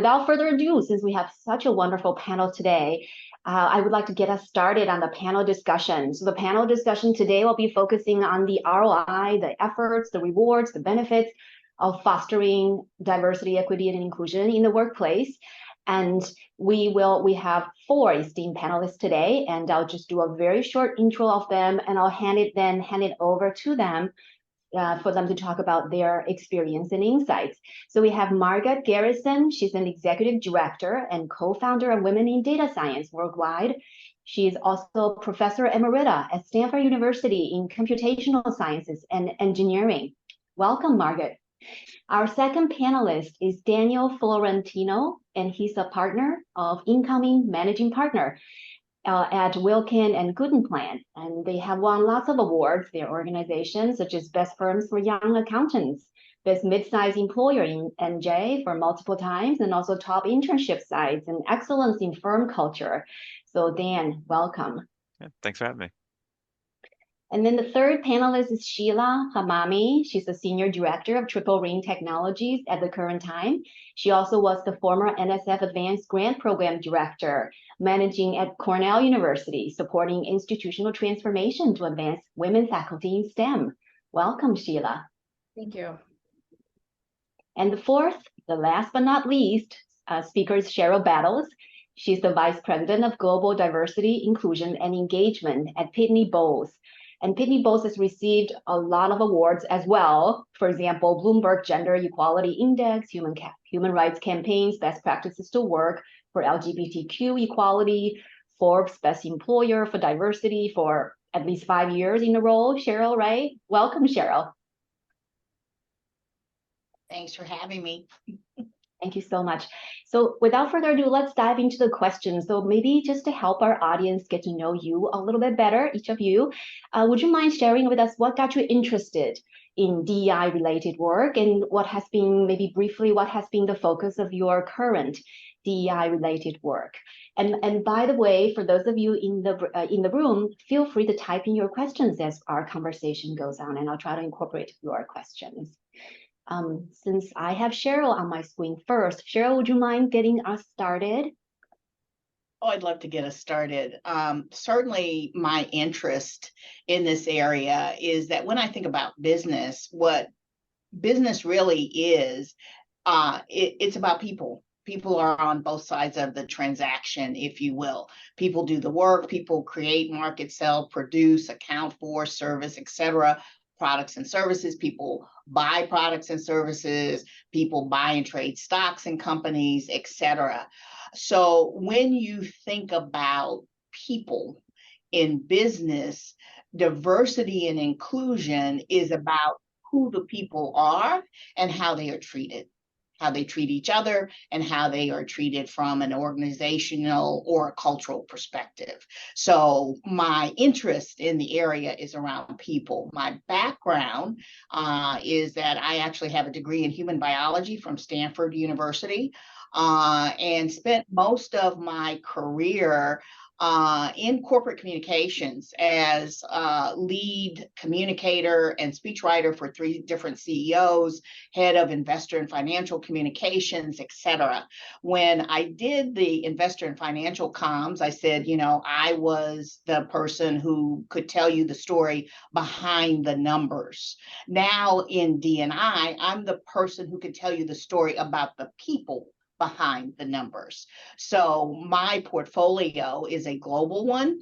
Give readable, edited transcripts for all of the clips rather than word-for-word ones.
Without further ado, since we have such a wonderful panel today, I would like to get us started on the panel discussion. So the panel discussion today will be focusing on the ROI, the efforts, the rewards, the benefits of fostering diversity, equity, and inclusion in the workplace. And we have 4 esteemed panelists today, and I'll just do a very short intro of them, and I'll hand it over to them for them to talk about their experience and insights. So we have Margot Gerritsen. She's an executive director and co-founder of Women in Data Science Worldwide. She is also Professor Emerita at Stanford University in Computational Sciences and Engineering. Welcome, Margot. Our second panelist is Daniel Fiorentino, and he's a partner of incoming managing partner at Wilkin and Guttenplan, and they have won lots of awards, their organizations, such as Best Firms for Young Accountants, Best Mid-Size Employer in NJ for multiple times, and also Top Internship Sites and Excellence in Firm Culture. So Dan, welcome. Yeah, thanks for having me. And then the third panelist is Sheila Hemami. She's the Senior Director of Triple Ring Technologies at the current time. She also was the former NSF ADVANCE Grant Program Director, managing at Cornell University, supporting institutional transformation to advance women faculty in STEM. Welcome, Sheila. Thank you. And the fourth, the last but not least, speaker is Sheryl Battles. She's the Vice President of Global Diversity, Inclusion, and Engagement at Pitney Bowes. And Pitney Bowes has received a lot of awards as well. For example, Bloomberg Gender Equality Index, Human Rights Campaign's Best Practices to Work for LGBTQ equality, Forbes Best Employer for Diversity for at least 5 years in a row. Sheryl, right? Welcome, Sheryl. Thanks for having me. Thank you so much. So without further ado, let's dive into the questions. So maybe just to help our audience get to know you a little bit better, each of you, would you mind sharing with us what got you interested in DEI-related work, and what has been, maybe briefly, what has been the focus of your current DEI-related work? And by the way, for those of you in the room, feel free to type in your questions as our conversation goes on, and I'll try to incorporate your questions. Since I have Sheryl on my screen first, Sheryl, would you mind getting us started? Oh, I'd love to get us started. Certainly my interest in this area is that when I think about business, what business really is, it's about people. People are on both sides of the transaction, if you will. People do the work, people create, market, sell, produce, account for, service, etc. Products and services. People buy products and services, people buy and trade stocks in companies, etc. So when you think about people in business, diversity and inclusion is about who the people are and how they are treated, how they treat each other, and how they are treated from an organizational or a cultural perspective. So my interest in the area is around people. My background is that I actually have a degree in human biology from Stanford University, and spent most of my career in corporate communications as lead communicator and speechwriter for 3 different CEOs, head of investor and financial communications, etc. When I did the investor and financial comms, I said, you know, I was the person who could tell you the story behind the numbers. Now in D&I, I'm the person who could tell you the story about the people behind the numbers. So my portfolio is a global one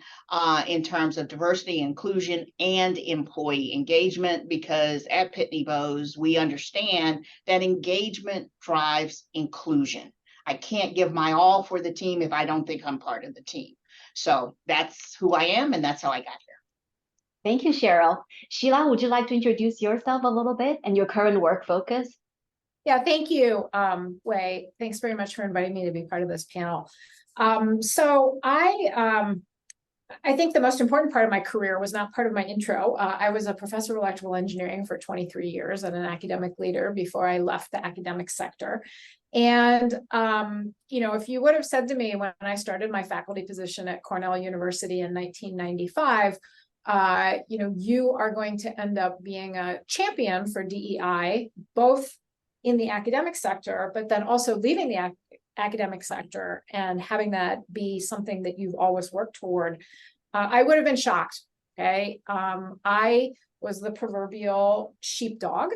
in terms of diversity, inclusion, and employee engagement, because at Pitney Bowes, we understand that engagement drives inclusion. I can't give my all for the team if I don't think I'm part of the team. So that's who I am, and that's how I got here. Thank you, Sheryl. Sheila, would you like to introduce yourself a little bit and your current work focus? Yeah, thank you, Wei. Thanks very much for inviting me to be part of this panel. So I think the most important part of my career was not part of my intro. I was a professor of electrical engineering for 23 years and an academic leader before I left the academic sector. And, you know, if you would have said to me when I started my faculty position at Cornell University in 1995, you know, you are going to end up being a champion for DEI, both in the academic sector, but then also leaving the academic sector and having that be something that you've always worked toward, I would have been shocked. Okay. I was the proverbial sheepdog.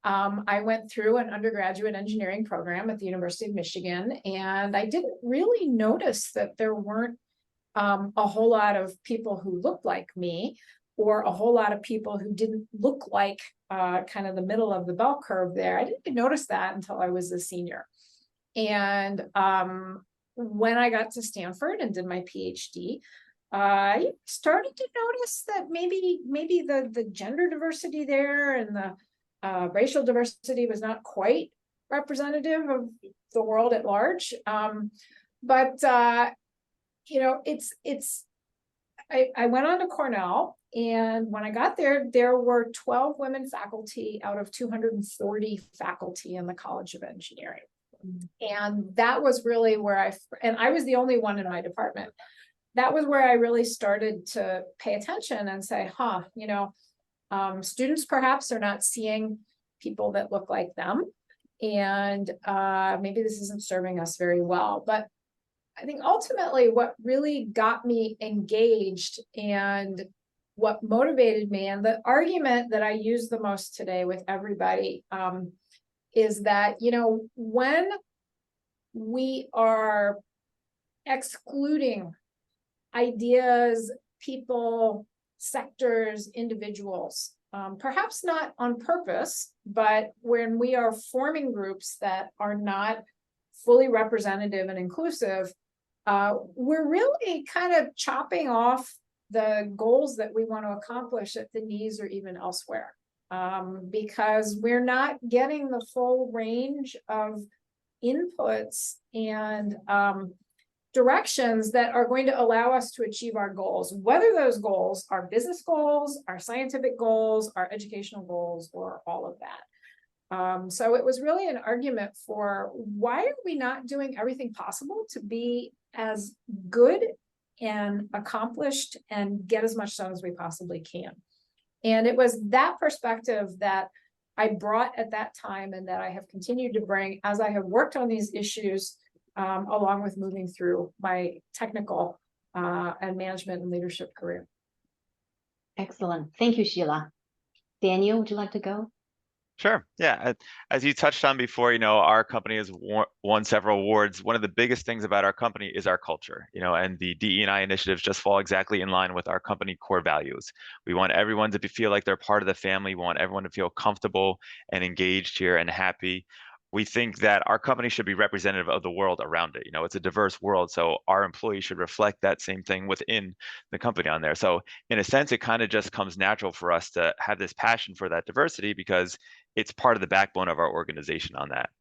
I went through an undergraduate engineering program at the University of Michigan, and I didn't really notice that there weren't a whole lot of people who looked like me, or a whole lot of people who didn't look like kind of the middle of the bell curve there. I didn't notice that until I was a senior. And when I got to Stanford and did my PhD, I started to notice that maybe the gender diversity there and the racial diversity was not quite representative of the world at large. But I went on to Cornell, and when I got there, there were 12 women faculty out of 240 faculty in the College of Engineering. And that was really where I was the only one in my department. That was where I really started to pay attention and say, students perhaps are not seeing people that look like them. And maybe this isn't serving us very well. But I think ultimately what really got me engaged and what motivated me, and the argument that I use the most today with everybody, is that, when we are excluding ideas, people, sectors, individuals, perhaps not on purpose, but when we are forming groups that are not fully representative and inclusive, we're really kind of chopping off the goals that we want to accomplish at the knees or even elsewhere, because we're not getting the full range of inputs and directions that are going to allow us to achieve our goals, whether those goals are business goals, our scientific goals, our educational goals, or all of that. So it was really an argument for, why are we not doing everything possible to be as good and accomplished and get as much done as we possibly can? And it was that perspective that I brought at that time, and that I have continued to bring as I have worked on these issues, along with moving through my technical and management and leadership career. Excellent. Thank you, Sheila. Daniel, would you like to go? Sure. Yeah. As you touched on before, our company has won several awards. One of the biggest things about our company is our culture, and the DE&I initiatives just fall exactly in line with our company core values. We want everyone to feel like they're part of the family. We want everyone to feel comfortable and engaged here and happy. We think that our company should be representative of the world around it. It's a diverse world, so our employees should reflect that same thing within the company on there. So in a sense, it kind of just comes natural for us to have this passion for that diversity, because it's part of the backbone of our organization on that.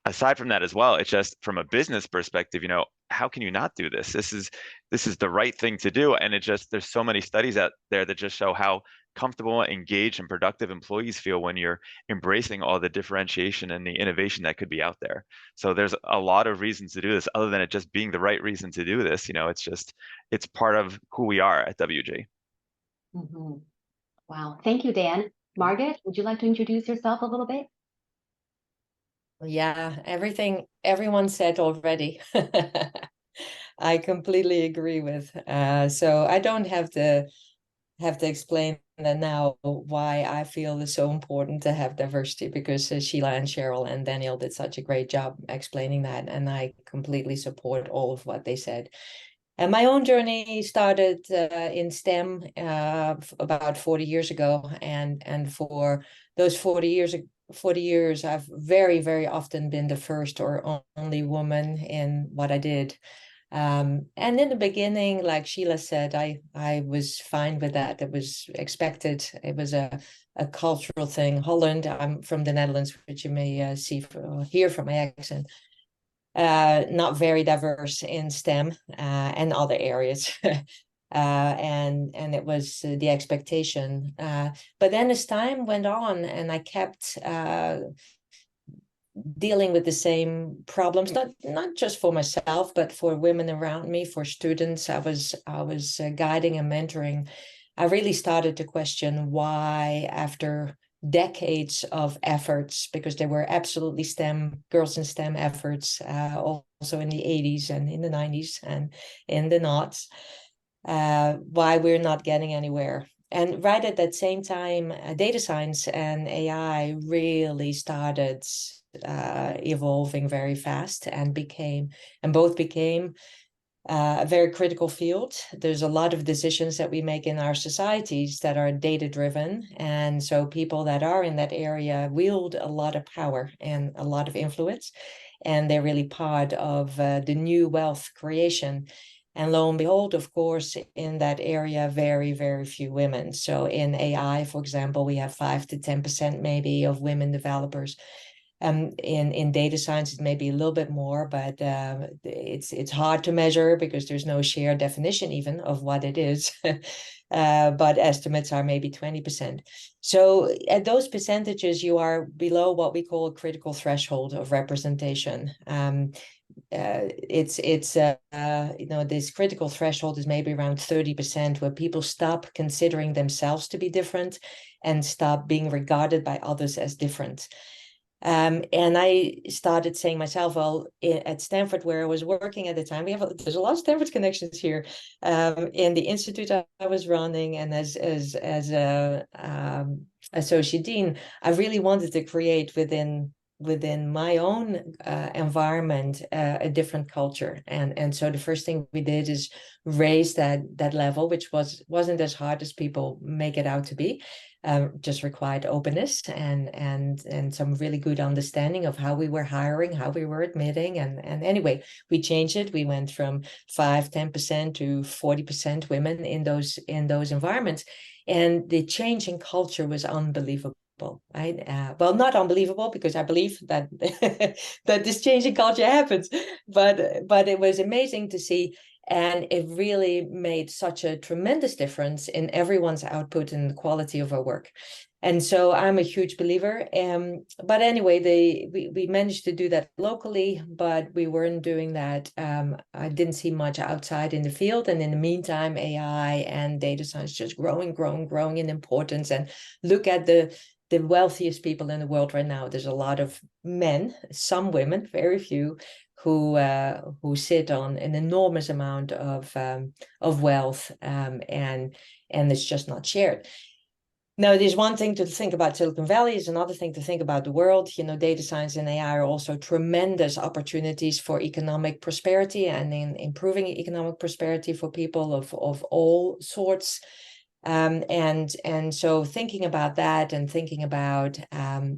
Aside from that as well, it's just from a business perspective, how can you not do this? This is the right thing to do. And there's so many studies out there that just show how comfortable, engaged, and productive employees feel when you're embracing all the differentiation and the innovation that could be out there. So there's a lot of reasons to do this, other than it just being the right reason to do this. It's part of who we are at WG. Mm-hmm. Wow. Thank you, Dan. Margot, would you like to introduce yourself a little bit? Yeah, everyone said already. I completely agree with. So I don't have to explain that now, why I feel it's so important to have diversity, because Sheila and Sheryl and Daniel did such a great job explaining that, and I completely support all of what they said. And my own journey started in STEM about 40 years ago, and for those 40 years, I've very, very often been the first or only woman in what I did. And in the beginning, like Sheila said, I was fine with that. It was expected. It was a cultural thing. Holland, I'm from the Netherlands, which you may hear from my accent. Not very diverse in STEM and other areas. And it was the expectation. But then as time went on, and I kept dealing with the same problems, not just for myself, but for women around me, for students I was guiding and mentoring, I really started to question why, after decades of efforts, because there were absolutely STEM, girls in STEM efforts, also in the 80s and in the 90s and in the noughts, why we're not getting anywhere. And right at that same time, data science and AI really started evolving very fast and both became a very critical field. There's a lot of decisions that we make in our societies that are data-driven. And so people that are in that area wield a lot of power and a lot of influence. And they're really part of the new wealth creation. And lo and behold, of course, in that area, very, very few women. So in AI, for example, we have 5 to 10% maybe of women developers. In data science, it may be a little bit more, but it's hard to measure because there's no shared definition even of what it is. But estimates are maybe 20%. So at those percentages, you are below what we call a critical threshold of representation. This critical threshold is maybe around 30%, where people stop considering themselves to be different and stop being regarded by others as different. And I started saying myself, well, at Stanford, where I was working at the time, there's a lot of Stanford connections here. In the institute I was running, and as associate dean, I really wanted to create within my own environment a different culture. And so the first thing we did is raise that level, which wasn't as hard as people make it out to be. Just required openness and some really good understanding of how we were hiring, how we were admitting. And anyway, we changed it. We went from 5-10% to 40% women in those environments. And the change in culture was unbelievable. Right? Well, not unbelievable, because I believe that that this change in culture happens, but it was amazing to see. And it really made such a tremendous difference in everyone's output and the quality of our work. And so I'm a huge believer. But anyway, we managed to do that locally, but we weren't doing that. I didn't see much outside in the field. And in the meantime, AI and data science just growing in importance. And look at the wealthiest people in the world right now. There's a lot of men, some women, very few, who sit on an enormous amount of wealth, and it's just not shared. Now, there's one thing to think about Silicon Valley, is another thing to think about the world. Data science and AI are also tremendous opportunities for economic prosperity and in improving economic prosperity for people of all sorts. And so thinking about that and thinking about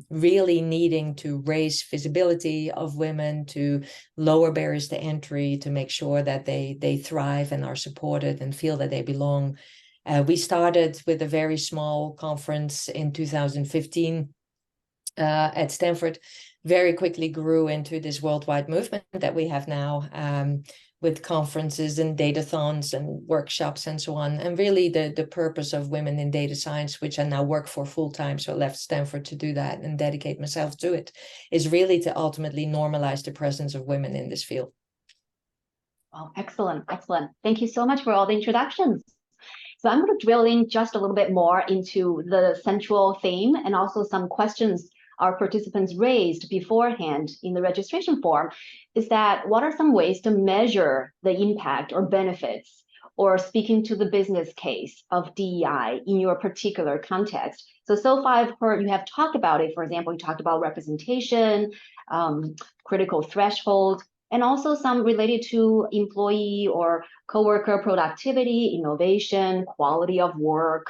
really needing to raise visibility of women, to lower barriers to entry, to make sure that they thrive and are supported and feel that they belong. We started with a very small conference in 2015 at Stanford, very quickly grew into this worldwide movement that we have now, with conferences and datathons and workshops and so on. And really the purpose of Women in Data Science, which I now work for full-time, so I left Stanford to do that and dedicate myself to it, is really to ultimately normalize the presence of women in this field. Oh, excellent. Thank you so much for all the introductions. So I'm going to drill in just a little bit more into the central theme and also some questions our participants raised beforehand in the registration form, is that what are some ways to measure the impact or benefits, or speaking to the business case of DEI in your particular context? So far I've heard you have talked about it. For example, you talked about representation, critical threshold, and also some related to employee or coworker productivity, innovation, quality of work,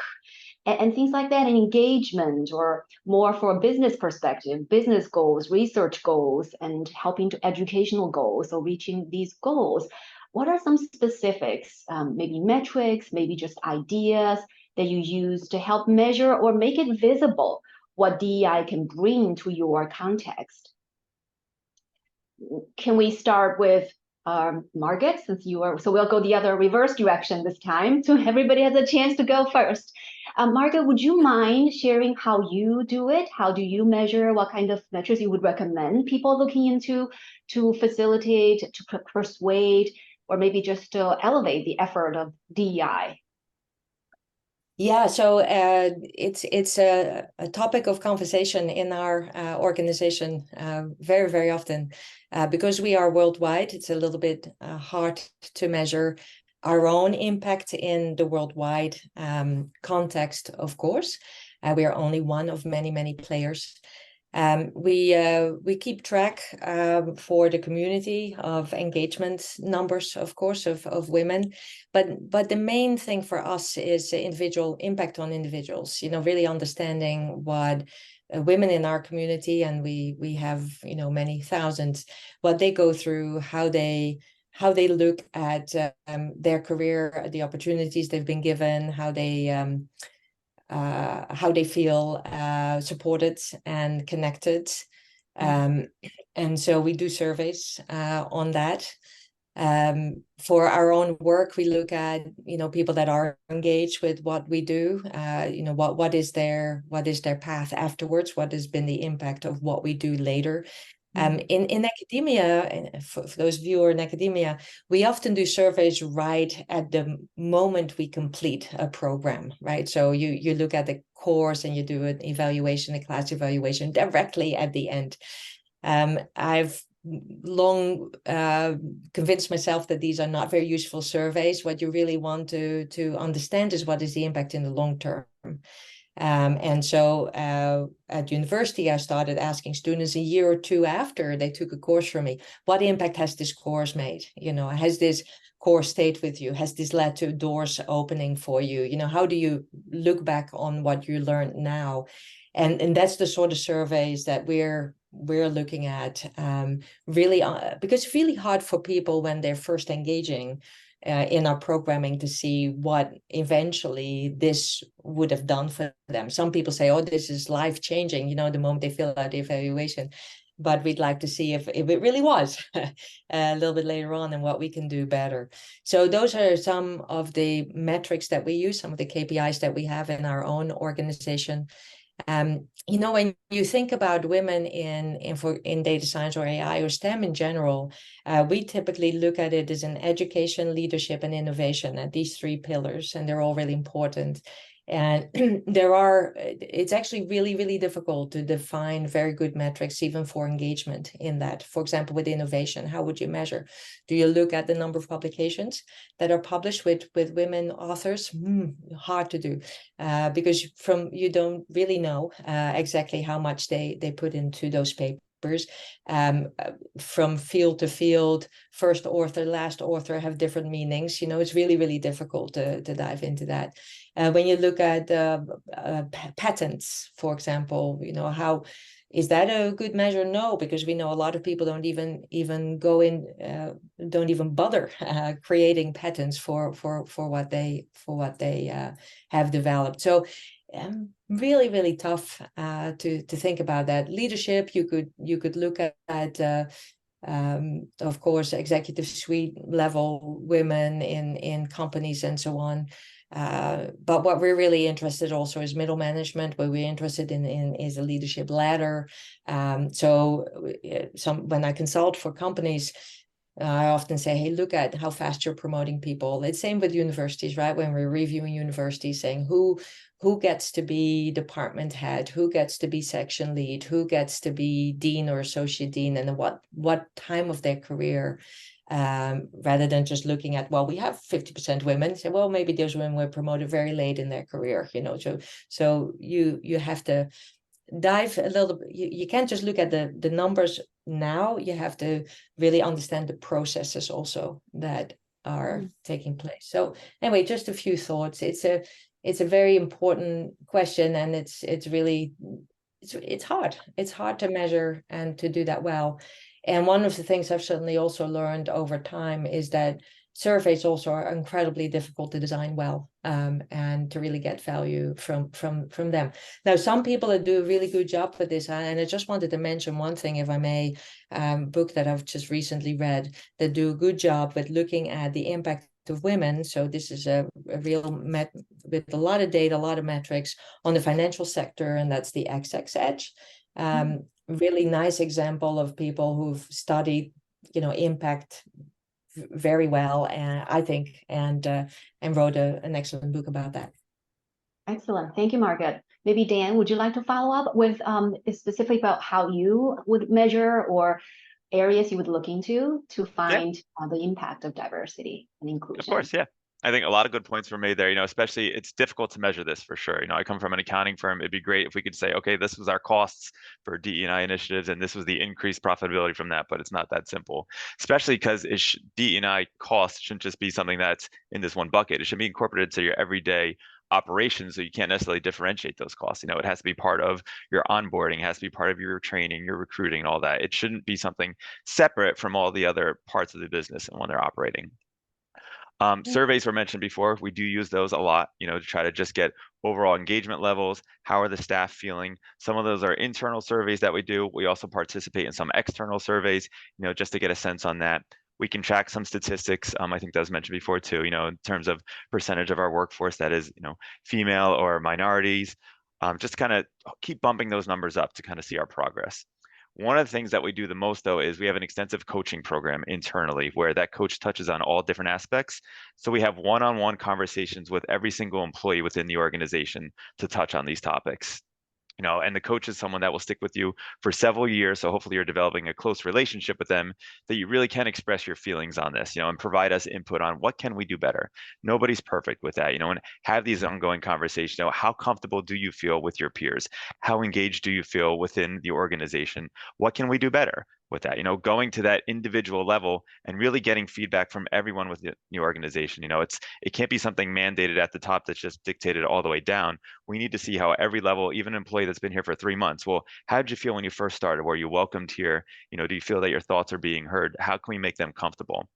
and things like that, and engagement, or more for a business perspective, business goals, research goals, and helping to educational goals, or reaching these goals. What are some specifics, maybe metrics, maybe just ideas that you use to help measure or make it visible what DEI can bring to your context? Can we start with Margot, since you are, so we'll go the other reverse direction this time, so everybody has a chance to go first. Margot, would you mind sharing how you do it? How do you measure? What kind of metrics you would recommend people looking into to facilitate, to persuade, or maybe just to elevate the effort of DEI? Yeah, so it's a topic of conversation in our organization very, very often. Because we are worldwide, it's a little bit hard to measure our own impact in the worldwide context, of course. We are only one of many, many players. We keep track for the community of engagement numbers, of course, of women. But the main thing for us is individual impact on individuals, really understanding what women in our community, and we have, many thousands, what they go through, how they look at their career, the opportunities they've been given, how they feel supported and connected. And so we do surveys on that. For our own work, we look at, people that are engaged with what we do, what is their path afterwards, what has been the impact of what we do later. In academia, for those of you who are in academia, we often do surveys right at the moment we complete a program, right? So you look at the course and you do an evaluation, a class evaluation directly at the end. I've long convinced myself that these are not very useful surveys. What you really want to understand is what is the impact in the long term. And so at university, I started asking students a year or two after they took a course from me, what impact has this course made? Has this course stayed with you? Has this led to doors opening for you? How do you look back on what you learned now? And that's the sort of surveys that we're looking at, really, because it's really hard for people when they're first engaging in our programming to see what eventually this would have done for them. Some people say, oh, this is life-changing, the moment they fill out the evaluation. But we'd like to see if it really was a little bit later on and what we can do better. So those are some of the metrics that we use, some of the KPIs that we have in our own organization. When you think about women in data science or AI or STEM in general, we typically look at it as an education, leadership, and innovation, and these three pillars, and they're all really important. And it's actually really, really difficult to define very good metrics, even for engagement in that. For example, with innovation, how would you measure? Do you look at the number of publications that are published with women authors? Hard to do, because you don't really know exactly how much they put into those papers. From field to field, first author, last author have different meanings. It's really, really difficult to dive into that. When you look at patents, for example, how is that a good measure? No, because we know a lot of people don't even go in, don't even bother creating patents for what they have developed. So really, really tough to think about that. Leadership, you could look at of course, executive suite level women in companies and so on. But what we're really interested also is middle management. What we're interested in is a leadership ladder. So when I consult for companies, I often say, hey, look at how fast you're promoting people. It's same with universities, right? When we're reviewing universities, saying who gets to be department head, who gets to be section lead, who gets to be dean or associate dean, and what time of their career, rather than just looking at, well, we have 50% women. Say, well, maybe those women were promoted very late in their career, So you have to dive a little bit. You can't just look at the numbers now. You have to really understand the processes also that are taking place. So anyway, just a few thoughts. It's a very important question, and it's really hard. It's hard to measure and to do that well. And one of the things I've certainly also learned over time is that surveys also are incredibly difficult to design well, and to really get value from them. Now, some people do a really good job with this, and I just wanted to mention one thing, if I may, book that I've just recently read that do a good job with looking at the impact of women. So this is a real with a lot of data, a lot of metrics on the financial sector, and that's the XX Edge. Really nice example of people who've studied, impact very well, and I think, and wrote an excellent book about that. Excellent. Thank you, Margaret. Maybe Dan, would you like to follow up with specifically about how you would measure or areas you would look into to Yeah. find the impact of diversity and Of inclusion? course, yeah. I think a lot of good points were made there, especially it's difficult to measure this for sure. I come from an accounting firm. It'd be great if we could say, okay, this was our costs for DE&I initiatives, and this was the increased profitability from that, but it's not that simple, especially because DE&I costs shouldn't just be something that's in this one bucket. It should be incorporated to your everyday operations, so you can't necessarily differentiate those costs. It has to be part of your onboarding, it has to be part of your training, your recruiting, and all that. It shouldn't be something separate from all the other parts of the business and when they're operating. Surveys were mentioned before. We do use those a lot, to try to just get overall engagement levels. How are the staff feeling? Some of those are internal surveys that we do. We also participate in some external surveys, just to get a sense on that. We can track some statistics. I think that was mentioned before too, in terms of percentage of our workforce that is, female or minorities. Just kind of keep bumping those numbers up to kind of see our progress. One of the things that we do the most, though, is we have an extensive coaching program internally where that coach touches on all different aspects. So we have one-on-one conversations with every single employee within the organization to touch on these topics. And the coach is someone that will stick with you for several years. So hopefully you're developing a close relationship with them that you really can express your feelings on this, and provide us input on what can we do better. Nobody's perfect with that, and have these ongoing conversations. How comfortable do you feel with your peers? How engaged do you feel within the organization? What can we do better with that? Going to that individual level and really getting feedback from everyone within the organization. It can't be something mandated at the top that's just dictated all the way down. We need to see how every level, even an employee that's been here for 3 months, well, how did you feel when you first started? Were you welcomed here? Do you feel that your thoughts are being heard? How can we make them comfortable?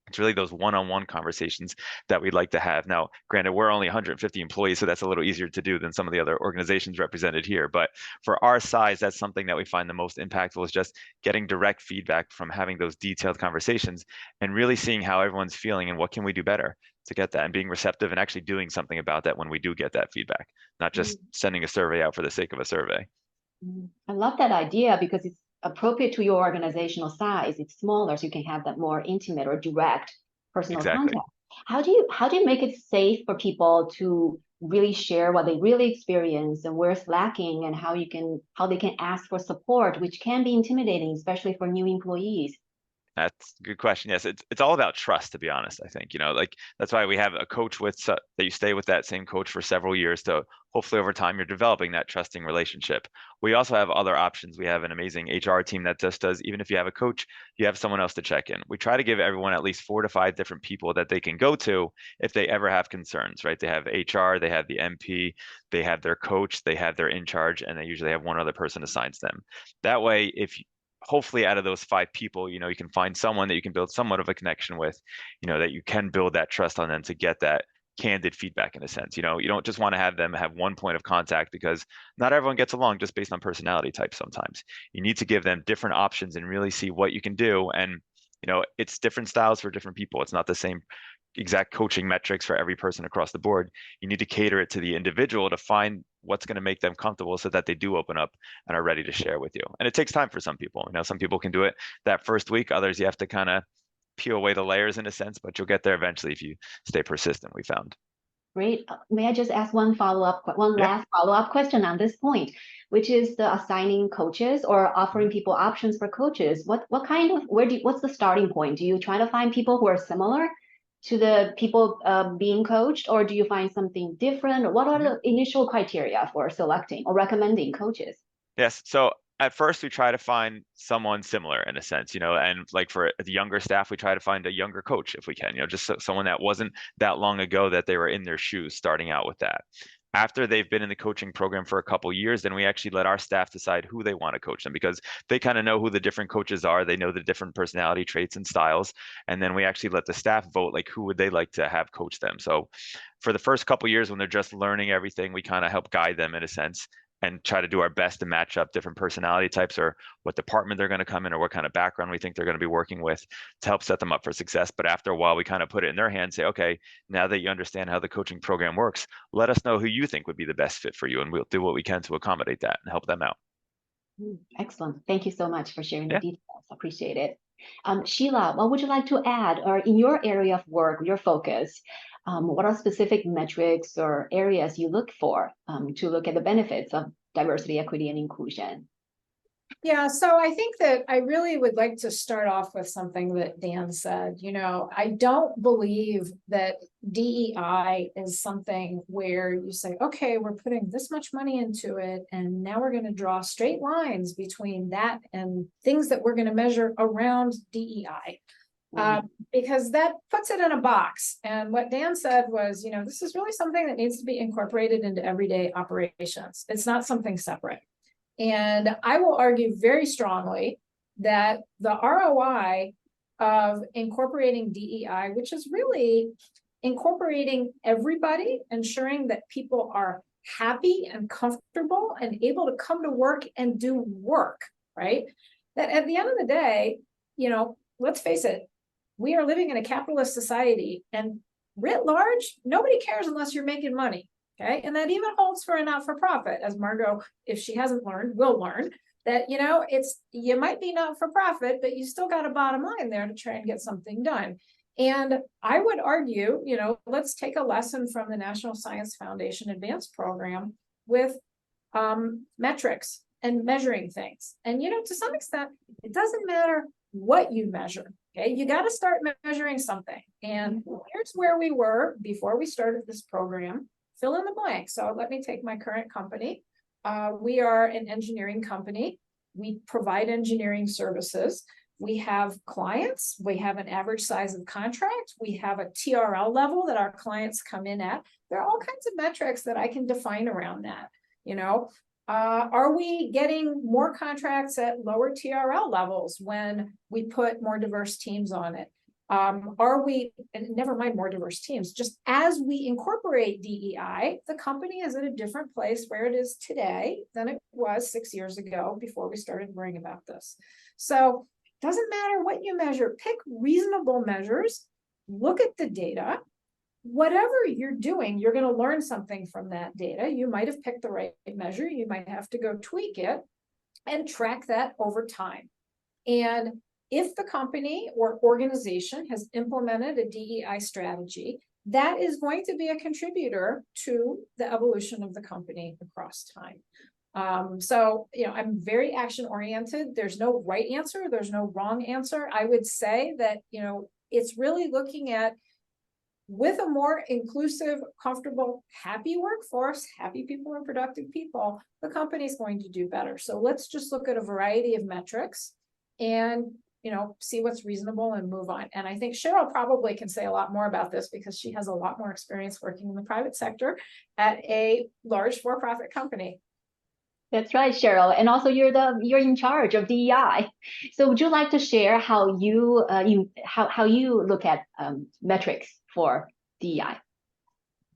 It's really those one-on-one conversations that we'd like to have. Now, granted, we're only 150 employees, so that's a little easier to do than some of the other organizations represented here. But for our size, that's something that we find the most impactful is just getting direct feedback from having those detailed conversations and really seeing how everyone's feeling and what can we do better to get that, and being receptive and actually doing something about that when we do get that feedback, not just sending a survey out for the sake of a survey. I love that idea because it's appropriate to your organizational size. It's smaller, so you can have that more intimate or direct personal Exactly. contact. How do you make it safe for people to really share what they really experience and where it's lacking, and how they can ask for support, which can be intimidating, especially for new employees? That's a good question. Yes, it's all about trust, to be honest. I think, like that's why we have a coach that you stay with that same coach for several years to hopefully over time you're developing that trusting relationship. We also have other options. We have an amazing HR team that just does, even if you have a coach, you have someone else to check in. We try to give everyone at least 4 to 5 different people that they can go to if they ever have concerns, right? They have HR, they have the MP, they have their coach, they have their in charge, and they usually have one other person assigned to them. That way, if hopefully out of those 5 people, you can find someone that you can build somewhat of a connection with, that you can build that trust on them to get that candid feedback in a sense. You don't just want to have them have one point of contact because not everyone gets along just based on personality type sometimes. You need to give them different options and really see what you can do. And, it's different styles for different people. It's not the same exact coaching metrics for every person across the board. You need to cater it to the individual to find what's going to make them comfortable so that they do open up and are ready to share with you. And it takes time for some people. Some people can do it that first week. Others, you have to kind of peel away the layers in a sense, but you'll get there eventually if you stay persistent, we found. Great. May I just ask one Yeah. last follow-up question on this point, which is the assigning coaches or offering people options for coaches. What's the starting point? Do you try to find people who are similar to the people being coached, or do you find something different? What are the initial criteria for selecting or recommending coaches? Yes. So at first we try to find someone similar in a sense, and like for the younger staff, we try to find a younger coach if we can, just someone that wasn't that long ago that they were in their shoes starting out with that. After they've been in the coaching program for a couple of years, then we actually let our staff decide who they want to coach them because they kind of know who the different coaches are. They know the different personality traits and styles. And then we actually let the staff vote, like who would they like to have coach them. So for the first couple of years when they're just learning everything, we kind of help guide them in a sense and try to do our best to match up different personality types or what department they're going to come in or what kind of background we think they're going to be working with to help set them up for success. But after a while, we kind of put it in their hands, say, okay, now that you understand how the coaching program works, let us know who you think would be the best fit for you. And we'll do what we can to accommodate that and help them out. Excellent. Thank you so much for sharing the Yeah. details. Appreciate it. Sheila, what would you like to add? Or in your area of work, your focus, what are specific metrics or areas you look for to look at the benefits of diversity, equity, and inclusion? Yeah, so I think that I really would like to start off with something that Dan said. I don't believe that DEI is something where you say, okay, we're putting this much money into it, and now we're going to draw straight lines between that and things that we're going to measure around DEI. Because that puts it in a box. And what Dan said was, this is really something that needs to be incorporated into everyday operations. It's not something separate. And I will argue very strongly that the ROI of incorporating DEI, which is really incorporating everybody, ensuring that people are happy and comfortable and able to come to work and do work, right? That at the end of the day, let's face it, we are living in a capitalist society, and writ large, nobody cares unless you're making money. Okay. And that even holds for a not-for-profit, as Margot, if she hasn't learned, will learn that, you might be not-for-profit, but you still got a bottom line there to try and get something done. And I would argue, let's take a lesson from the National Science Foundation Advanced Program with metrics and measuring things. And, to some extent, it doesn't matter what you measure. Okay. You got to start measuring something. And here's where we were before we started this program. Fill in the blank. So let me take my current company. We are an engineering company. We provide engineering services. We have clients. We have an average size of contract. We have a TRL level that our clients come in at. There are all kinds of metrics that I can define around that. Are we getting more contracts at lower TRL levels when we put more diverse teams on it? Are we, and never mind more diverse teams, just as we incorporate DEI, the company is at a different place where it is today than it was 6 years ago before we started worrying about this. So it doesn't matter what you measure, pick reasonable measures, look at the data. Whatever you're doing, you're going to learn something from that data. You might have picked the right measure. You might have to go tweak it and track that over time. And if the company or organization has implemented a DEI strategy, that is going to be a contributor to the evolution of the company across time. So, I'm very action oriented. There's no right answer. There's no wrong answer. I would say that, it's really looking at, with a more inclusive, comfortable, happy workforce, happy people and productive people, the company is going to do better. So let's just look at a variety of metrics and see what's reasonable and move on. And I think Sheryl probably can say a lot more about this because she has a lot more experience working in the private sector at a large for-profit company. That's right, Sheryl. And also you're in charge of DEI. So would you like to share how you look at metrics for DEI?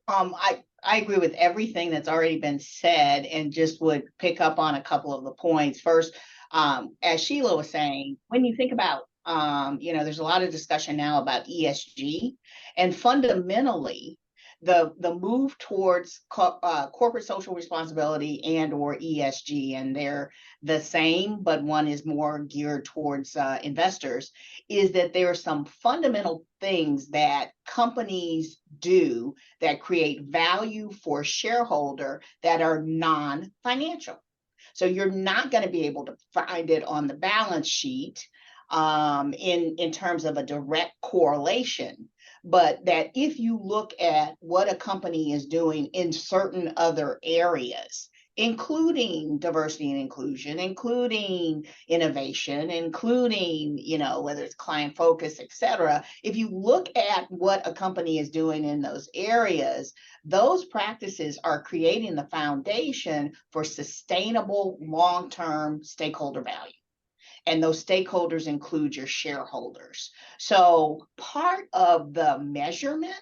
I agree with everything that's already been said and just would pick up on a couple of the points. First, as Sheila was saying, when you think about, there's a lot of discussion now about ESG, and fundamentally, the move towards corporate social responsibility and or ESG, and they're the same, but one is more geared towards investors, is that there are some fundamental things that companies do that create value for shareholder that are non-financial. So you're not going to be able to find it on the balance sheet in terms of a direct correlation, but that if you look at what a company is doing in certain other areas, including diversity and inclusion, including innovation, including, whether it's client focus, et cetera, if you look at what a company is doing in those areas, those practices are creating the foundation for sustainable long-term stakeholder value. And those stakeholders include your shareholders. So part of the measurement,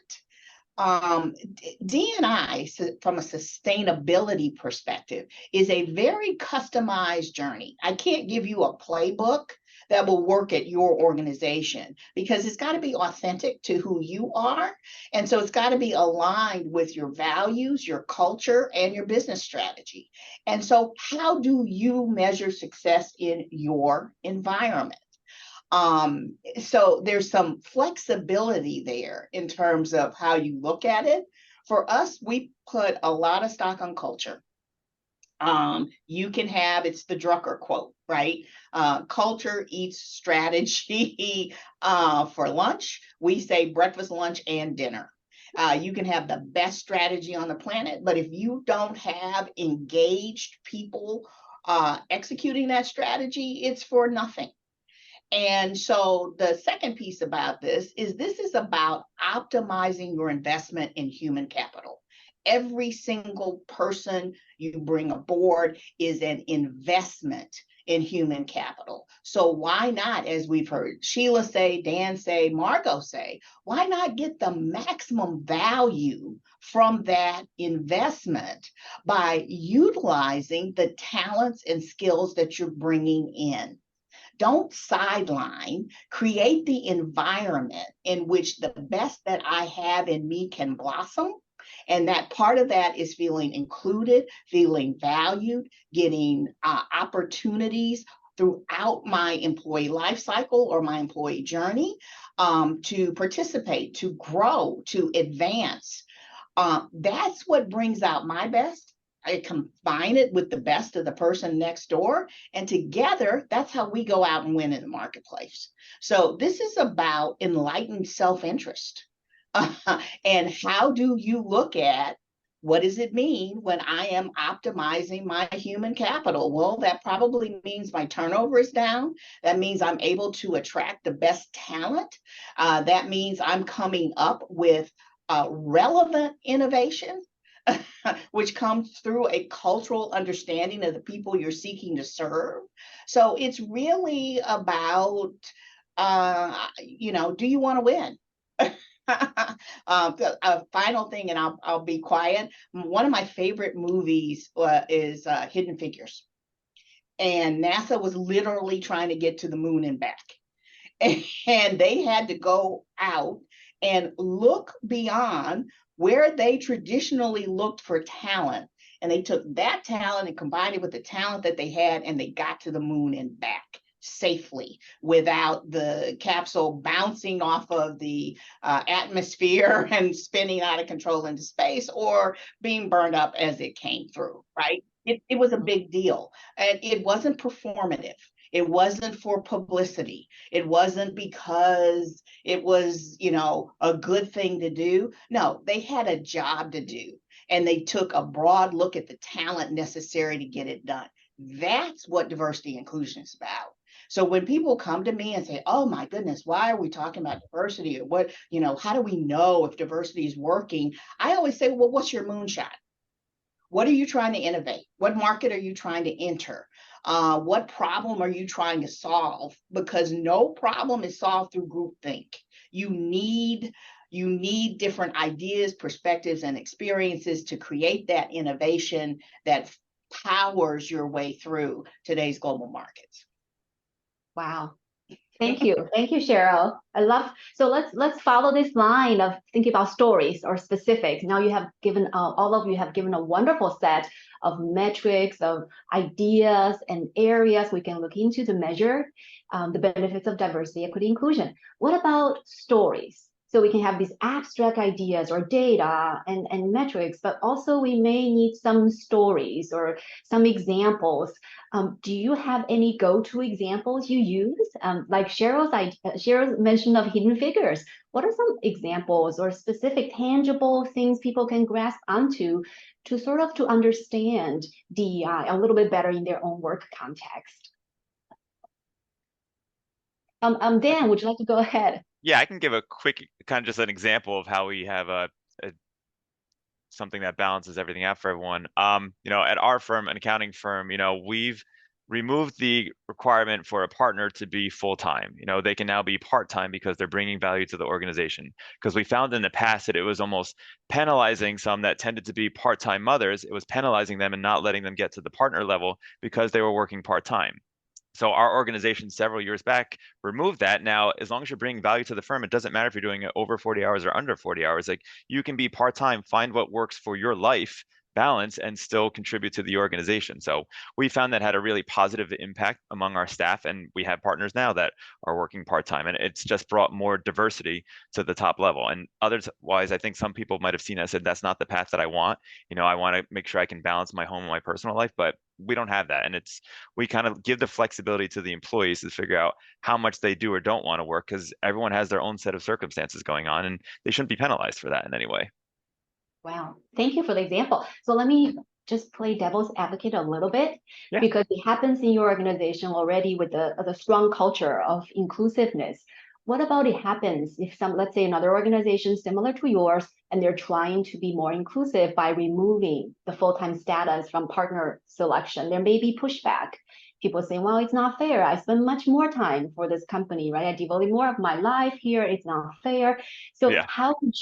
D&I, from a sustainability perspective, is a very customized journey. I can't give you a playbook that will work at your organization because it's got to be authentic to who you are. And so it's got to be aligned with your values, your culture, and your business strategy. And so how do you measure success in your environment? So there's some flexibility there in terms of how you look at it. For us, we put a lot of stock on culture. You can have, it's the Drucker quote, right? Culture eats strategy for lunch. We say breakfast, lunch, and dinner. You can have the best strategy on the planet, but if you don't have engaged people executing that strategy, it's for nothing. And so the second piece about this is about optimizing your investment in human capital. Every single person you bring aboard is an investment in human capital. So why not, as we've heard Sheila say, Dan say, Margot say, why not get the maximum value from that investment by utilizing the talents and skills that you're bringing in? Don't sideline, create the environment in which the best that I have in me can blossom. And that part of that is feeling included, feeling valued, getting opportunities throughout my employee life cycle or my employee journey to participate, to grow, to advance. That's what brings out my best. I combine it with the best of the person next door, and together, that's how we go out and win in the marketplace. So this is about enlightened self-interest. And how do you look at what does it mean when I am optimizing my human capital? Well, that probably means my turnover is down. That means I'm able to attract the best talent. That means I'm coming up with relevant innovation which comes through a cultural understanding of the people you're seeking to serve. So it's really about, do you want to win? A final thing, and I'll be quiet. One of my favorite movies is Hidden Figures. And NASA was literally trying to get to the moon and back. And they had to go out and look beyond where they traditionally looked for talent. And they took that talent and combined it with the talent that they had, and they got to the moon and back safely without the capsule bouncing off of the atmosphere and spinning out of control into space or being burned up as it came through, right? It was a big deal. And it wasn't performative. It wasn't for publicity. It wasn't because it was, a good thing to do. No, they had a job to do, and they took a broad look at the talent necessary to get it done. That's what diversity and inclusion is about. So when people come to me and say, oh my goodness, why are we talking about diversity? Or what, how do we know if diversity is working? I always say, well, what's your moonshot? What are you trying to innovate? What market are you trying to enter? What problem are you trying to solve? Because no problem is solved through groupthink. You need different ideas, perspectives, and experiences to create that innovation that powers your way through today's global markets. Wow. Thank you. Thank you, Sheryl. So let's follow this line of thinking about stories or specifics. Now you have given, all of you have given a wonderful set of metrics, of ideas and areas we can look into to measure the benefits of diversity, equity, inclusion. What about stories? So we can have these abstract ideas or data and metrics, but also we may need some stories or some examples. Do you have any go-to examples you use? Like Sheryl's mention of Hidden Figures. What are some examples or specific tangible things people can grasp onto to sort of to understand DEI a little bit better in their own work context? Dan, would you like to go ahead? Yeah, I can give a quick kind of just an example of how we have something that balances everything out for everyone. At our firm, an accounting firm, we've removed the requirement for a partner to be full-time. They can now be part-time because they're bringing value to the organization. Because we found in the past that it was almost penalizing some that tended to be part-time mothers. It was penalizing them and not letting them get to the partner level because they were working part-time. So our organization several years back removed that. Now, as long as you're bringing value to the firm, it doesn't matter if you're doing it over 40 hours or under 40 hours. Like, you can be part-time, find what works for your life, balance and still contribute to the organization. So we found that had a really positive impact among our staff, and we have partners now that are working part-time, and it's just brought more diversity to the top level. And otherwise, I think some people might have seen us and said, that's not the path that I want. I want to make sure I can balance my home and my personal life, but we don't have that. And we kind of give the flexibility to the employees to figure out how much they do or don't want to work, because everyone has their own set of circumstances going on, and they shouldn't be penalized for that in any way. Wow, thank you for the example. So let me just play devil's advocate a little bit, Yeah. because it happens in your organization already with the strong culture of inclusiveness. What about it happens if let's say another organization similar to yours, and they're trying to be more inclusive by removing the full-time status from partner selection? There may be pushback. People saying, well, it's not fair. I spend much more time for this company, right? I devoted more of my life here. It's not fair. So Yeah. how would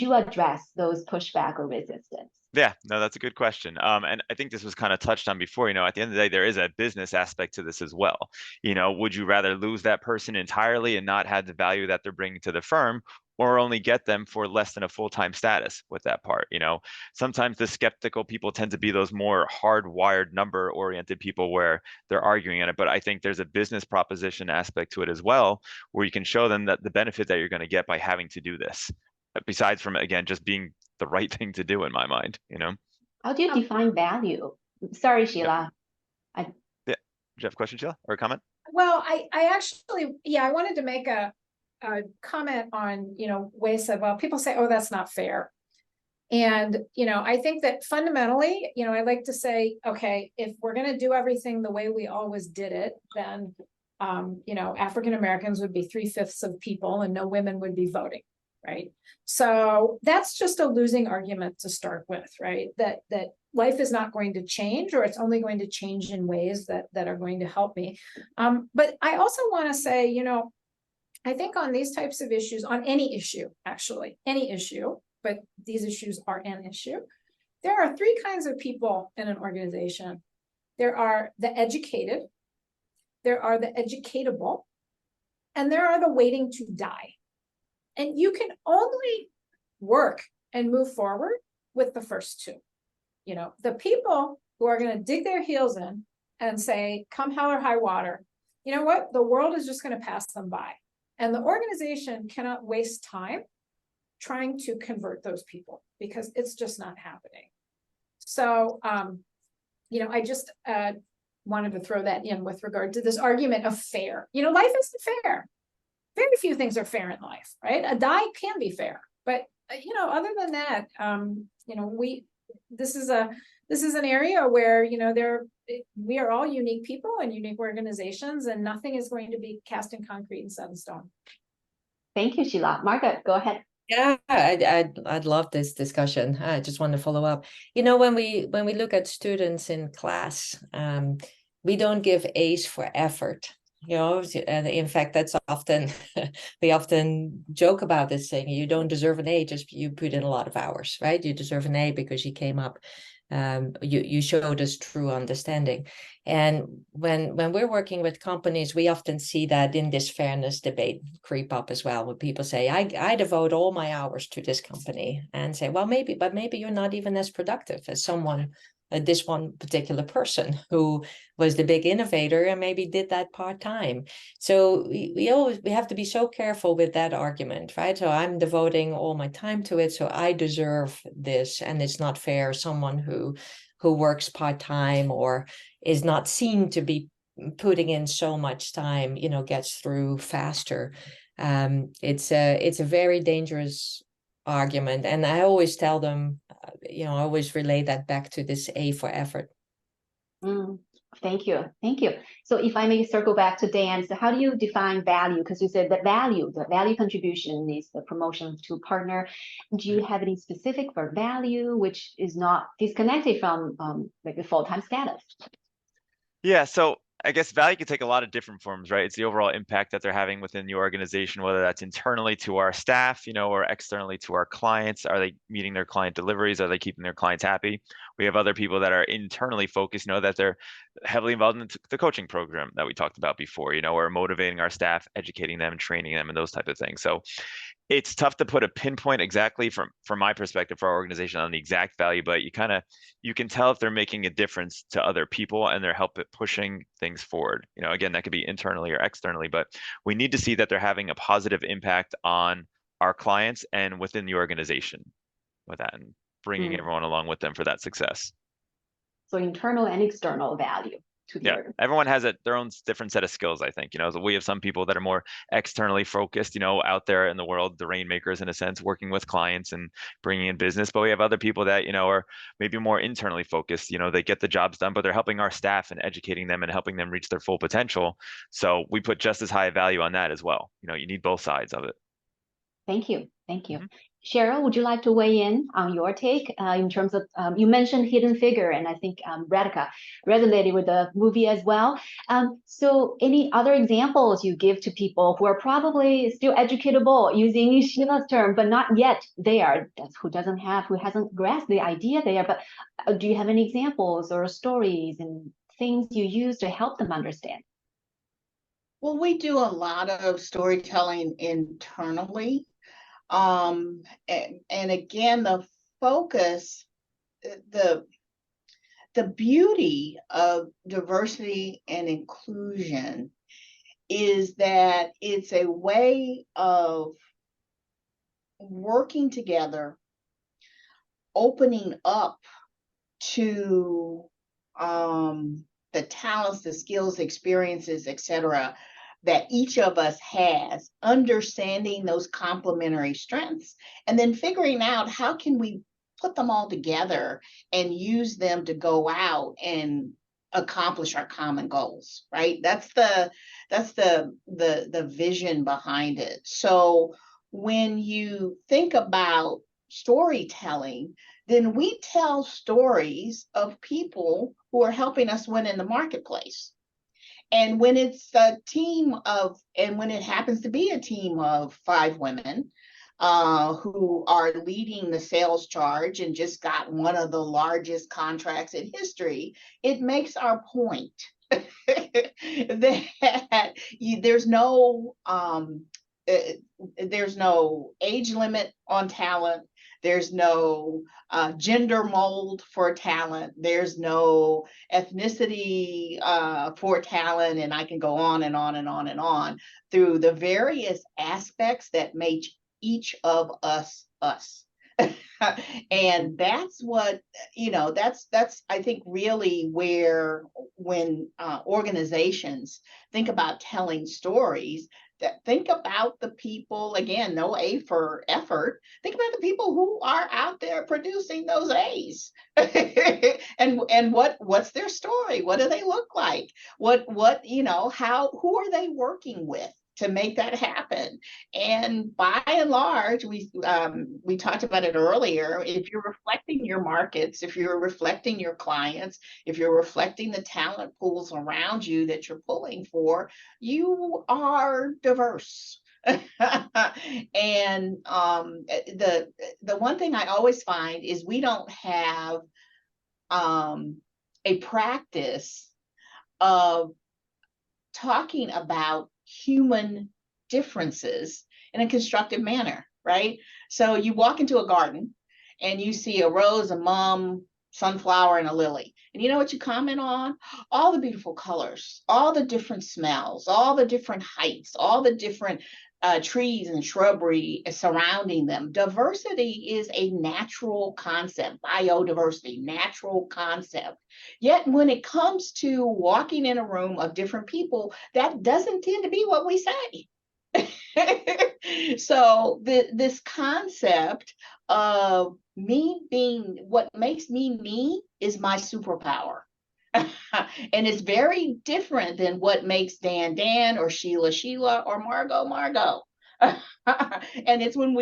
you address those pushback or resistance? Yeah, no, that's a good question. And I think this was kind of touched on before. At the end of the day, there is a business aspect to this as well. Would you rather lose that person entirely and not have the value that they're bringing to the firm, or only get them for less than a full-time status with that part? Sometimes the skeptical people tend to be those more hardwired, number-oriented people where they're arguing on it. But I think there's a business proposition aspect to it as well, where you can show them that the benefit that you're going to get by having to do this, besides from, again, just being the right thing to do in my mind. How do you define value? Sorry, Sheila. Yeah. Do you have a question, Sheila, or a comment? Well, I actually, I wanted to make a comment on, Wei said, well, people say, oh, that's not fair. And, I think that fundamentally, I like to say, okay, if we're going to do everything the way we always did it, then, African Americans would be 3/5 of people and no women would be voting. Right. So that's just a losing argument to start with, right? That life is not going to change, or it's only going to change in ways that are going to help me. But I also want to say, I think on these types of issues, on any issue, actually, any issue, but these issues are an issue, there are three kinds of people in an organization. There are the educated, there are the educatable, and there are the waiting to die. And you can only work and move forward with the first two. The people who are going to dig their heels in and say, come hell or high water, you know what? The world is just going to pass them by. And the organization cannot waste time trying to convert those people, because it's just not happening. So, I just wanted to throw that in with regard to this argument of fair. Life isn't fair. Very few things are fair in life, right? A die can be fair, but other than that, this is an area where we are all unique people and unique organizations, and nothing is going to be cast in concrete and set in stone. Thank you, Sheila. Margot, go ahead. Yeah, I'd love this discussion. I just want to follow up. When we look at students in class, we don't give A's for effort. And in fact, that's often, we often joke about this, saying you don't deserve an A, just you put in a lot of hours, right? You deserve an A because you came up, you showed us true understanding. And when we're working with companies, we often see that in this fairness debate creep up as well, when people say, I devote all my hours to this company, and say, well, maybe you're not even as productive as this one particular person who was the big innovator and maybe did that part-time. So we have to be so careful with that argument, right? So I'm devoting all my time to it, so I deserve this, and it's not fair someone who works part-time or is not seen to be putting in so much time, gets through faster. It's a very dangerous argument, and I always tell them, I always relay that back to this A for effort. Thank you. So if I may circle back to Dan, so how do you define value? Because you said that the value contribution is the promotion to partner. Do you have any specific for value which is not disconnected from like the full-time status? Yeah, so I guess value can take a lot of different forms, right? It's the overall impact that they're having within the organization, whether that's internally to our staff, or externally to our clients. Are they meeting their client deliveries? Are they keeping their clients happy? We have other people that are internally focused, that they're heavily involved in the coaching program that we talked about before, or motivating our staff, educating them, training them, and those type of things. So It's tough to put a pinpoint exactly from my perspective for our organization on the exact value, but you can tell if they're making a difference to other people and they're helping pushing things forward. Again, that could be internally or externally, but we need to see that they're having a positive impact on our clients and within the organization with that, and bringing everyone along with them for that success. So internal and external value to the organization. Everyone has their own different set of skills, I think. We have some people that are more externally focused, out there in the world, the rainmakers in a sense, working with clients and bringing in business. But we have other people that, are maybe more internally focused. They get the jobs done, but they're helping our staff and educating them and helping them reach their full potential. So we put just as high a value on that as well. You need both sides of it. Thank you. Sheryl, would you like to weigh in on your take in terms of, you mentioned Hidden Figure, and I think Radhika resonated with the movie as well. So any other examples you give to people who are probably still educatable, using Sheila's term, but not yet there, who hasn't grasped the idea there, but do you have any examples or stories and things you use to help them understand? Well, we do a lot of storytelling internally. And again, the focus, the beauty of diversity and inclusion is that it's a way of working together, opening up to the talents, the skills, experiences, etc., that each of us has, understanding those complementary strengths, and then figuring out how can we put them all together and use them to go out and accomplish our common goals, right? That's the vision behind it. So when you think about storytelling, then we tell stories of people who are helping us win in the marketplace. And when it's a team of, and when it happens to be a team of 5 women who are leading the sales charge and just got one of the largest contracts in history, it makes our point that there's no age limit on talent. There's no gender mold for talent. There's no ethnicity for talent. And I can go on and on and on and on through the various aspects that make each of us us. And that's what, that's I think really where, when organizations think about telling stories, that think about the people, again, no A for effort, think about the people who are out there producing those A's. and what's their story? What do they look like? Who are they working with to make that happen? And by and large, we talked about it earlier, if you're reflecting your markets, if you're reflecting your clients, if you're reflecting the talent pools around you that you're pulling for, you are diverse. And the one thing I always find is we don't have a practice of talking about human differences in a constructive manner, right? So you walk into a garden and you see a rose, a mum, sunflower, and a lily. And you know what you comment on? All the beautiful colors, all the different smells, all the different heights, all the different trees and shrubbery surrounding them. Diversity is a natural concept, biodiversity, natural concept. Yet when it comes to walking in a room of different people, that doesn't tend to be what we say. So this concept of me being, what makes me is my superpower. And it's very different than what makes Dan or Sheila or Margot. And it's when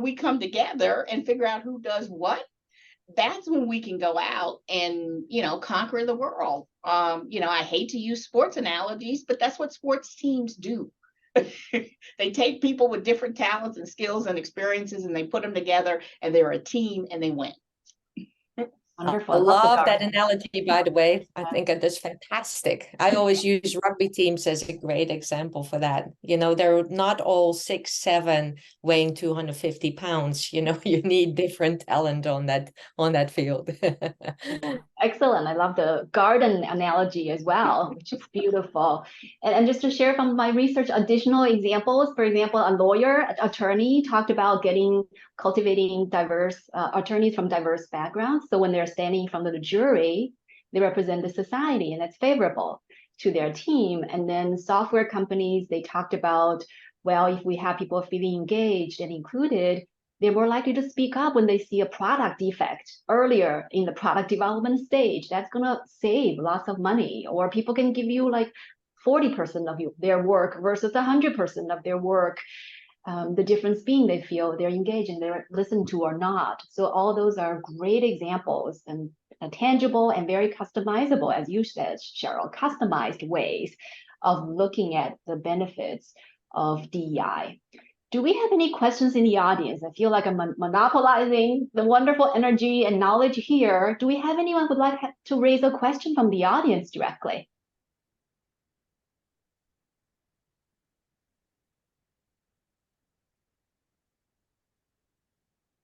we come together and figure out who does what, that's when we can go out and conquer the world. I hate to use sports analogies, but that's what sports teams do. They take people with different talents and skills and experiences and they put them together and they're a team and they win. Wonderful. I I love the love that garden. analogy, by the way. I think that's fantastic. I always use rugby teams as a great example for that. You know, they're not all 6'7", weighing 250 pounds. You know, you need different talent on that field. Excellent. I love the garden analogy as well, which is beautiful. And just to share from my research, additional examples, for example, a lawyer, attorney talked about cultivating diverse attorneys from diverse backgrounds. So when they're standing in front of the jury, they represent the society, and that's favorable to their team. And then software companies, they talked about, well, if we have people feeling engaged and included, they're more likely to speak up when they see a product defect earlier in the product development stage. That's going to save lots of money. Or people can give you like 40% of their work versus 100% of their work. The difference being they feel they're engaged and they're listened to or not. So all those are great examples and tangible and very customizable, as you said, Sheryl, customized ways of looking at the benefits of DEI. Do we have any questions in the audience? I feel like I'm monopolizing the wonderful energy and knowledge here. Do we have anyone who would like to raise a question from the audience directly?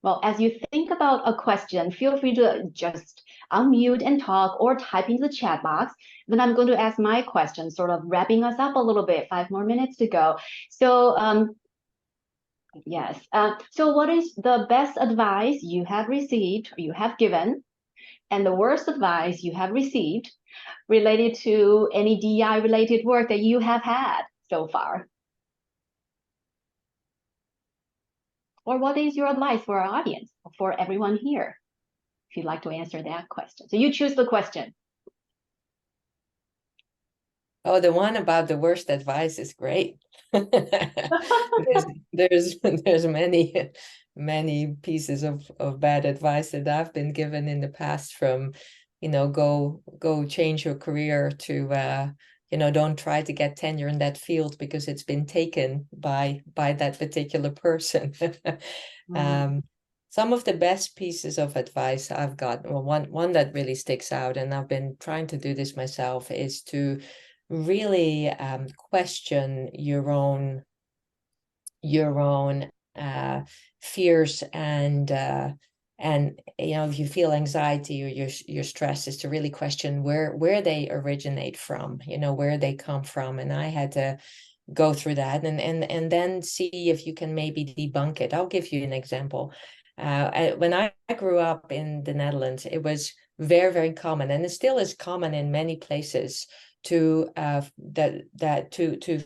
Well, as you think about a question, feel free to just unmute and talk or type into the chat box. Then I'm going to ask my question, sort of wrapping us up a little bit, 5 more minutes to go. So, yes. So what is the best advice you have received or you have given, and the worst advice you have received related to any DEI related work that you have had so far? Or what is your advice for our audience, for everyone here, if you'd like to answer that question? So you choose the question. Oh, the one about the worst advice is great. there's many pieces of bad advice that I've been given in the past, from, you know, go change your career, to you know, don't try to get tenure in that field because it's been taken by that particular person. Some of the best pieces of advice I've got, well, one that really sticks out, and I've been trying to do this myself, is to really question your own fears, and you know, if you feel anxiety or your stress, is to really question where they originate from, you know, where they come from. And I had to go through that and then see if you can maybe debunk it. I'll give you an example. When I grew up in the Netherlands, it was very, very common, and it still is common in many places, to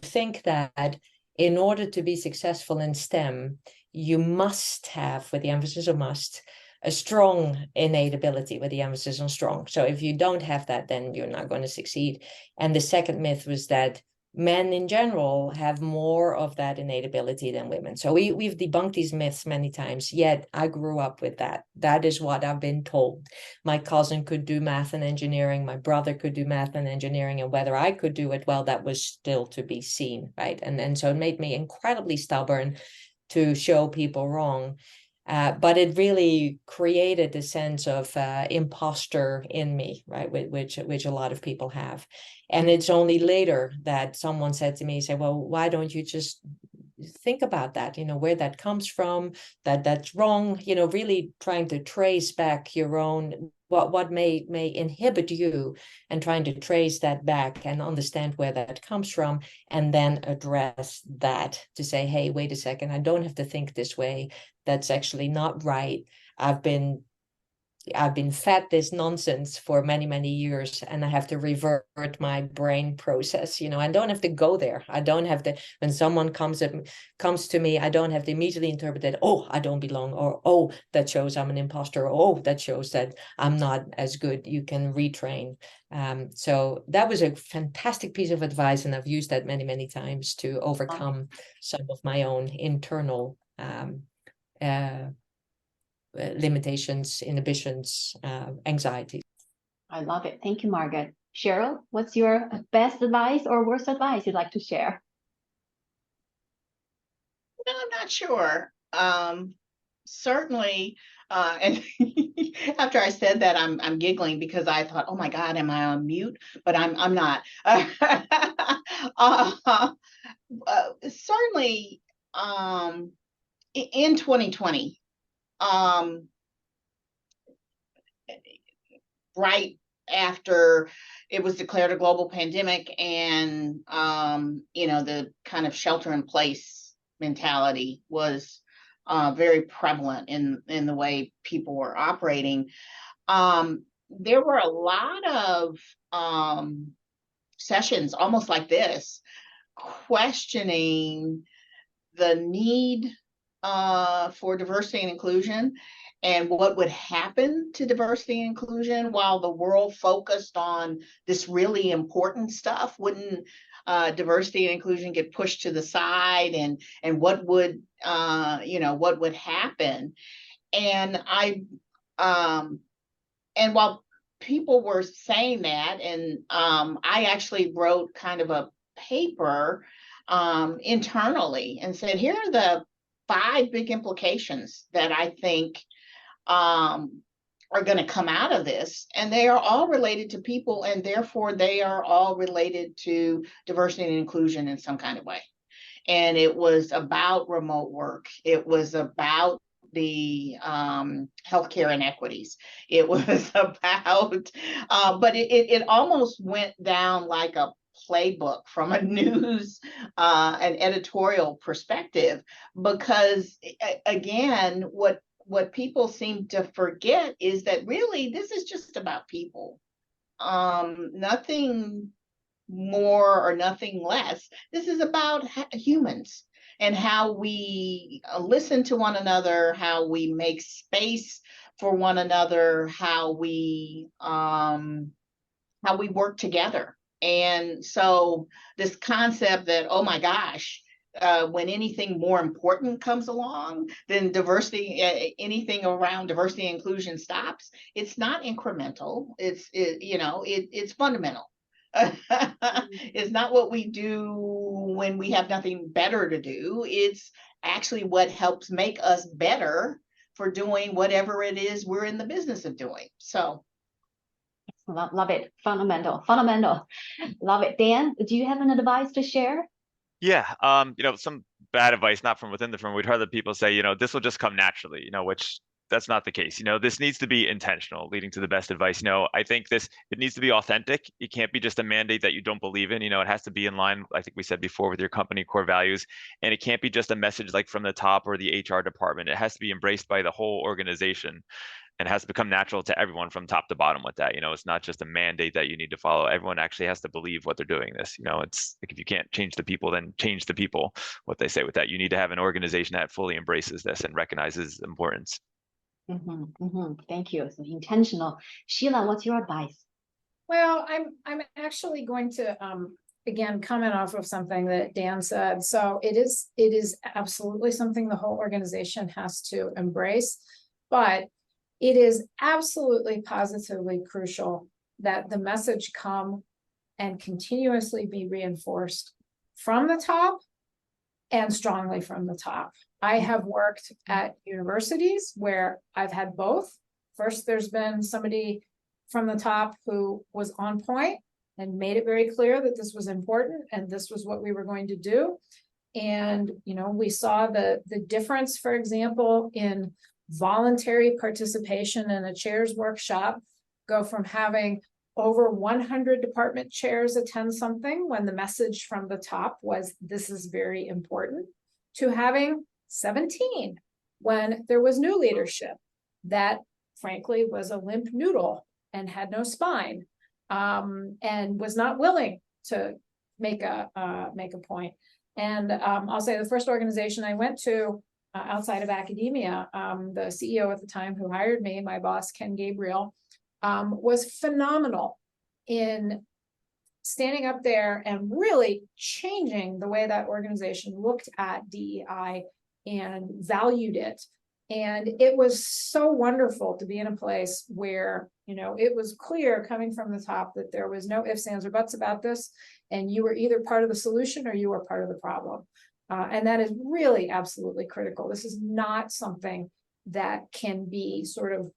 think that in order to be successful in STEM, you must have, with the emphasis on must, a strong innate ability, with the emphasis on strong. So if you don't have that, then you're not going to succeed. And the second myth was that men in general have more of that innate ability than women. So we've debunked these myths many times, yet I grew up with that. That is what I've been told. My cousin could do math and engineering, my brother could do math and engineering, and whether I could do it, well, that was still to be seen, right? And so it made me incredibly stubborn to show people wrong. But it really created a sense of imposter in me, right? Which a lot of people have. And it's only later that someone said to me, say, well, why don't you just think about that, you know, where that comes from, that's wrong, you know, really trying to trace back your own, what may inhibit you, and trying to trace that back and understand where that comes from, and then address that, to say, hey, wait a second, I don't have to think this way. That's actually not right. I've been fed this nonsense for many years, and I have to revert my brain process. You know, I don't have to go there. I don't have to, when someone comes to me, I don't have to immediately interpret it, oh, I don't belong, or oh, that shows I'm an imposter, or oh, that shows that I'm not as good. You can retrain. So that was a fantastic piece of advice, and I've used that many times to overcome some of my own internal limitations, inhibitions, anxieties. I love it. Thank you, Margot. Sheryl, what's your best advice or worst advice you'd like to share? No, I'm not sure. Certainly, and After I said that, I'm giggling because I thought, oh my God, am I on mute? But I'm not. Certainly, in 2020, right after it was declared a global pandemic, and the kind of shelter in place mentality was very prevalent in the way people were operating. There were a lot of sessions almost like this, questioning the need for diversity and inclusion and what would happen to diversity and inclusion while the world focused on this really important stuff. Wouldn't diversity and inclusion get pushed to the side, and what would happen? And and while people were saying that, and I actually wrote kind of a paper internally and said, here are the 5 big implications that I think are going to come out of this, and they are all related to people, and therefore they are all related to diversity and inclusion in some kind of way. And it was about remote work. It was about the healthcare inequities. It was about, but it almost went down like a playbook from a news and editorial perspective, because again, what people seem to forget is that really this is just about people. Nothing more or nothing less. This is about humans and how we listen to one another, how we make space for one another, how we work together. And so this concept that, oh my gosh, when anything more important comes along, then diversity, anything around diversity and inclusion stops. It's not incremental. It's fundamental. It's not what we do when we have nothing better to do. It's actually what helps make us better for doing whatever it is we're in the business of doing. So love it. Fundamental. Love it. Dan, do you have an advice to share? Yeah, some bad advice, not from within the firm. We'd heard that people say, this will just come naturally, which that's not the case. This needs to be intentional, leading to the best advice. I think it needs to be authentic. It can't be just a mandate that you don't believe in. It has to be in line, I think we said before, with your company core values. And it can't be just a message like from the top or the HR department. It has to be embraced by the whole organization, and has to become natural to everyone from top to bottom with that. It's not just a mandate that you need to follow. Everyone actually has to believe what they're doing this. It's like, if you can't change the people, then change the people, what they say with that. You need to have an organization that fully embraces this and recognizes importance. Thank you. So intentional. Sheila, what's your advice? Well, I'm actually going to again comment off of something that Dan said. So it is absolutely something the whole organization has to embrace, but it is absolutely positively crucial that the message come and continuously be reinforced from the top and strongly from the top. I have worked at universities where I've had both. First, there's been somebody from the top who was on point and made it very clear that this was important and this was what we were going to do. And, we saw the difference, for example, in voluntary participation in a chairs workshop go from having over 100 department chairs attend something when the message from the top was this is very important, to having 17 when there was new leadership that frankly was a limp noodle and had no spine and was not willing to make a point. And I'll say the first organization I went to outside of academia, the CEO at the time who hired me, my boss, Ken Gabriel, was phenomenal in standing up there and really changing the way that organization looked at DEI and valued it. And it was so wonderful to be in a place where, it was clear coming from the top that there was no ifs, ands, or buts about this. And you were either part of the solution or you were part of the problem. And that is really absolutely critical. This is not something that can be sort of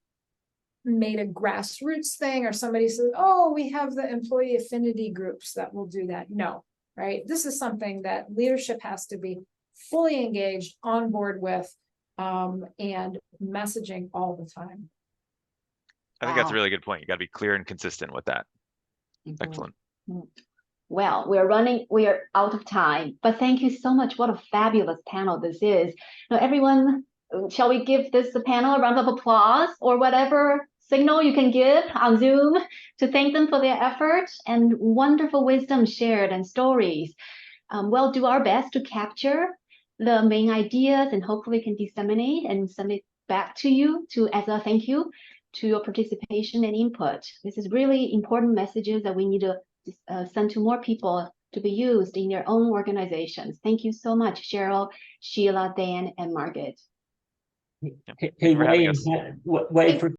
made a grassroots thing, or somebody says, oh, we have the employee affinity groups that will do that. No, right? This is something that leadership has to be fully engaged, on board with, and messaging all the time. I think that's a really good point. You got to be clear and consistent with that. Excellent. Well, we are out of time, but thank you so much. What a fabulous panel this is. Now, everyone, shall we give this panel a round of applause, or whatever signal you can give on Zoom to thank them for their effort and wonderful wisdom shared and stories. We'll do our best to capture the main ideas and hopefully can disseminate and send it back to you as a thank you to your participation and input. This is really important messages that we need to send to more people to be used in their own organizations. Thank you so much, Sheryl, Sheila, Dan, and Margot. Hey, Wei,